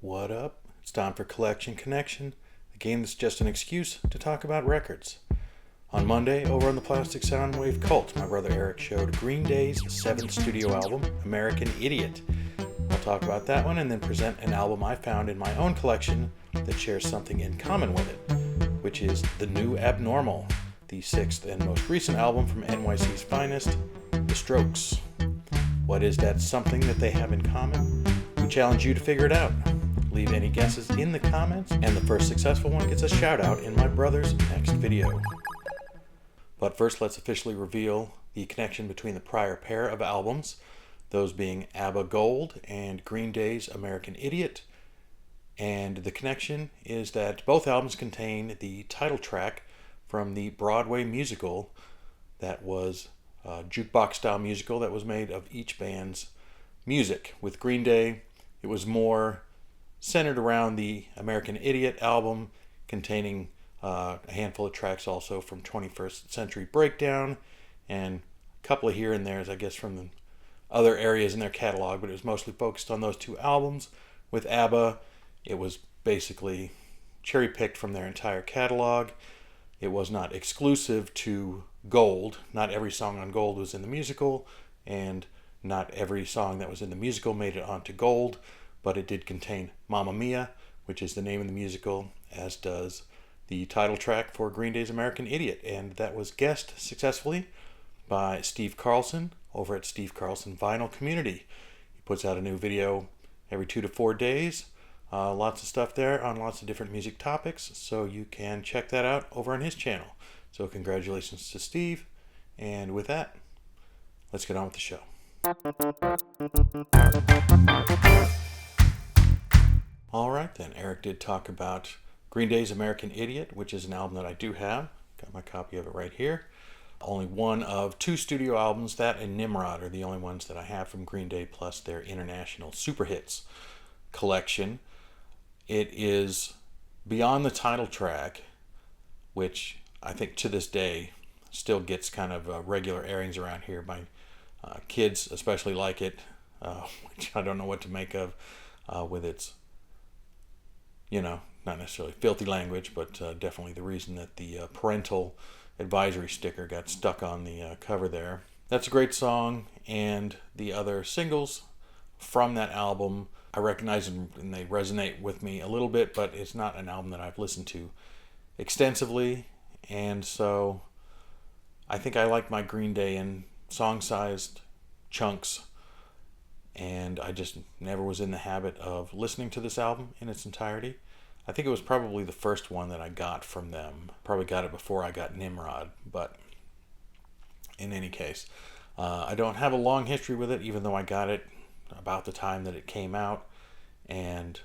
What up? It's time for Collection Connection, the game that's just an excuse to talk about records. On Monday, over on the Plastic Soundwave Cult, my brother Eric showed Green Day's 7th studio album, American Idiot. I'll talk about that one and then present an album I found in my own collection that shares something in common with it, which is The New Abnormal, the 6th and most recent album from NYC's finest, The Strokes. What is that something that they have in common? We challenge you to figure it out. Leave any guesses in the comments, and the first successful one gets a shout out in my brother's next video. But first, let's officially reveal the connection between the prior pair of albums, those being ABBA Gold and Green Day's American Idiot. And the connection is that both albums contain the title track from the Broadway musical that was a jukebox-style musical that was made of each band's music. With Green Day, it was more centered around the American Idiot album, containing a handful of tracks also from 21st Century Breakdown, and a couple of here and there's, I guess, from the other areas in their catalog, but it was mostly focused on those two albums. With ABBA, it was basically cherry-picked from their entire catalog. It was not exclusive to Gold. Not every song on Gold was in the musical, and not every song that was in the musical made it onto Gold, but it did contain Mamma Mia, which is the name of the musical, as does the title track for Green Day's American Idiot, and that was guessed successfully by Steve Carlson over at Steve Carlson Vinyl Community. He puts out a new video every 2 to 4 days. Lots of stuff there on lots of different music topics, so you can check that out over on his channel. So congratulations to Steve, and with that, let's get on with the show. All right then, Eric did talk about Green Day's American Idiot, which is an album that I do have. Got my copy of it right here. Only one of 2 studio albums, that and Nimrod, are the only ones that I have from Green Day, plus their international super hits collection. It is beyond the title track, which I think to this day still gets kind of regular airings around here. My kids especially like it, which I don't know what to make of with its, not necessarily filthy language, but definitely the reason that the parental advisory sticker got stuck on the cover there. That's a great song, and the other singles from that album I recognize and they resonate with me a little bit, but it's not an album that I've listened to extensively, and so I think I like my Green Day in song-sized chunks, and I just never was in the habit of listening to this album in its entirety. I think it was probably the first one that I got from them. Probably got it before I got Nimrod, but in any case, I don't have a long history with it, even though I got it about the time that it came out, and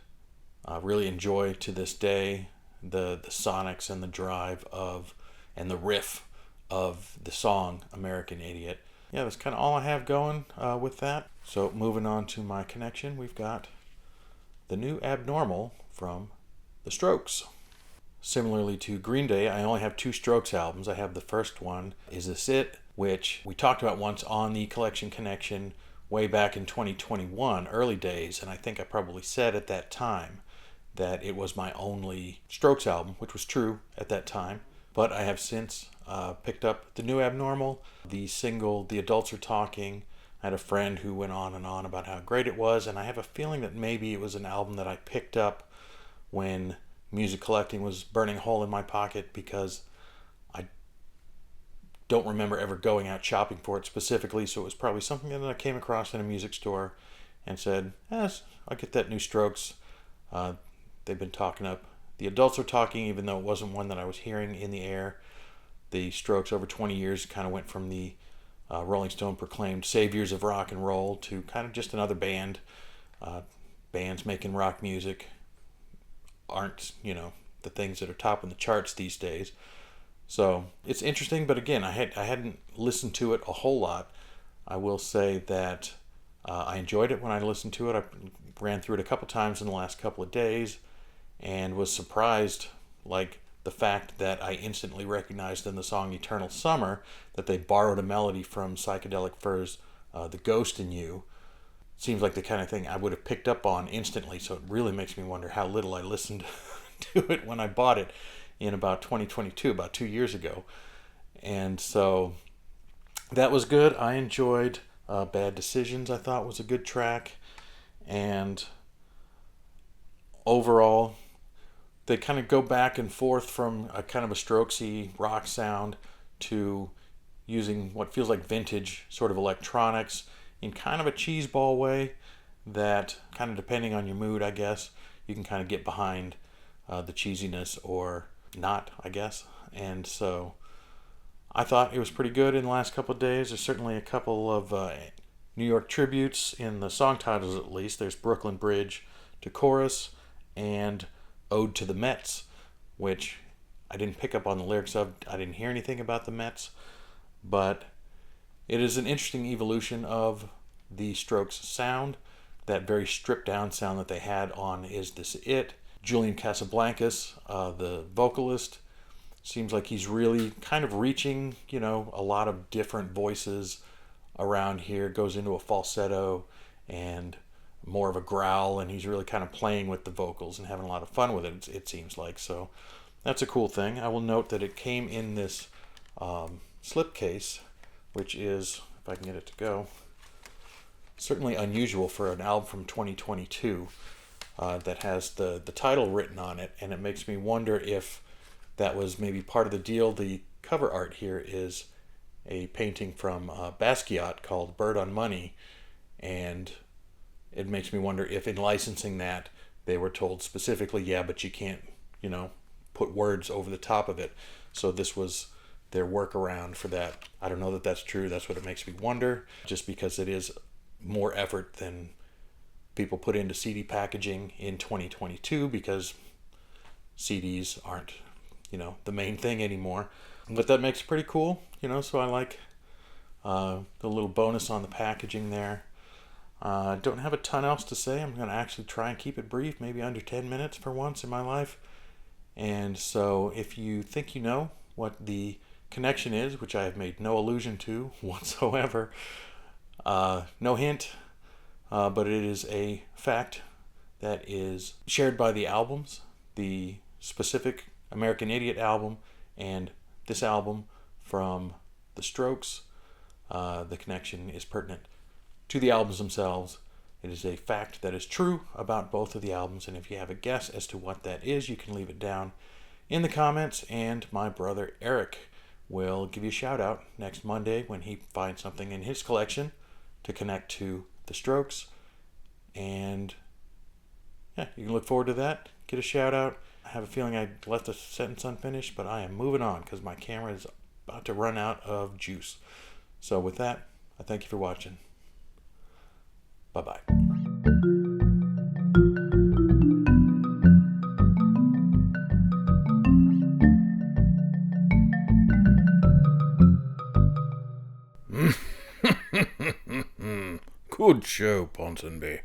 really enjoy to this day the sonics and the drive of, and the riff of the song American Idiot. Yeah, that's kind of all I have going with that. So moving on to my connection, we've got The New Abnormal from The Strokes. Similarly to Green Day, I only have 2 Strokes albums. I have the first one, Is This It?, which we talked about once on the Collection Connection way back in 2021, early days, and I think I probably said at that time that it was my only Strokes album, which was true at that time. But I have since picked up The New Abnormal, the single The Adults Are Talking. I had a friend who went on and on about how great it was, and I have a feeling that maybe it was an album that I picked up when music collecting was burning a hole in my pocket, because I don't remember ever going out shopping for it specifically, so it was probably something that I came across in a music store and said, yes, I'll get that new Strokes. They've been talking up The Adults Are Talking, even though it wasn't one that I was hearing in the air. The Strokes over 20 years kind of went from the Rolling Stone proclaimed saviors of rock and roll to kind of just another band. Bands making rock music aren't, the things that are topping the charts these days. So it's interesting, but again, I hadn't listened to it a whole lot. I will say that I enjoyed it when I listened to it. I ran through it a couple times in the last couple of days and was surprised, like the fact that I instantly recognized in the song Eternal Summer that they borrowed a melody from Psychedelic Furs' The Ghost in You. seems like the kind of thing I would have picked up on instantly. So it really makes me wonder how little I listened to it when I bought it in about 2022, about 2 years ago. And so that was good. I enjoyed Bad Decisions. I thought was a good track. And overall, they kind of go back and forth from a kind of a Strokesy rock sound to using what feels like vintage sort of electronics in kind of a cheeseball way that, kind of depending on your mood, I guess, you can kind of get behind the cheesiness or not, I guess. And so I thought it was pretty good in the last couple of days. There's certainly a couple of New York tributes in the song titles, at least. There's Brooklyn Bridge to Chorus and Ode to the Mets, which I didn't pick up on the lyrics of. I didn't hear anything about the Mets, but it is an interesting evolution of the Strokes sound, that very stripped down sound that they had on Is This It? Julian Casablancas, the vocalist, seems like he's really kind of reaching, a lot of different voices around here. Goes into a falsetto and more of a growl, and he's really kind of playing with the vocals and having a lot of fun with it, it seems like. So that's a cool thing. I will note that it came in this slipcase, which is, if I can get it to go, certainly unusual for an album from 2022 that has the title written on it, and it makes me wonder if that was maybe part of the deal. The cover art here is a painting from Basquiat called Bird on Money, and it makes me wonder if in licensing that they were told specifically, yeah, but you can't, put words over the top of it. So this was their workaround for that. I don't know that that's true. That's what it makes me wonder, just because it is more effort than people put into CD packaging in 2022, because CDs aren't, the main thing anymore. But that makes it pretty cool, so I like the little bonus on the packaging there. Don't have a ton else to say. I'm going to actually try and keep it brief, maybe under 10 minutes for once in my life. And so if you think you know what the connection is, which I have made no allusion to whatsoever, no hint, but it is a fact that is shared by the albums, the specific American Idiot album and this album from The Strokes. The connection is pertinent to the albums themselves. It is a fact that is true about both of the albums, and if you have a guess as to what that is, you can leave it down in the comments, and my brother Eric will give you a shout out next Monday when he finds something in his collection to connect to The Strokes. And yeah, you can look forward to that. Get a shout out. I have a feeling I left a sentence unfinished, but I am moving on because my camera is about to run out of juice. So with that, I thank you for watching. Bye-bye. Good show, Ponsonby.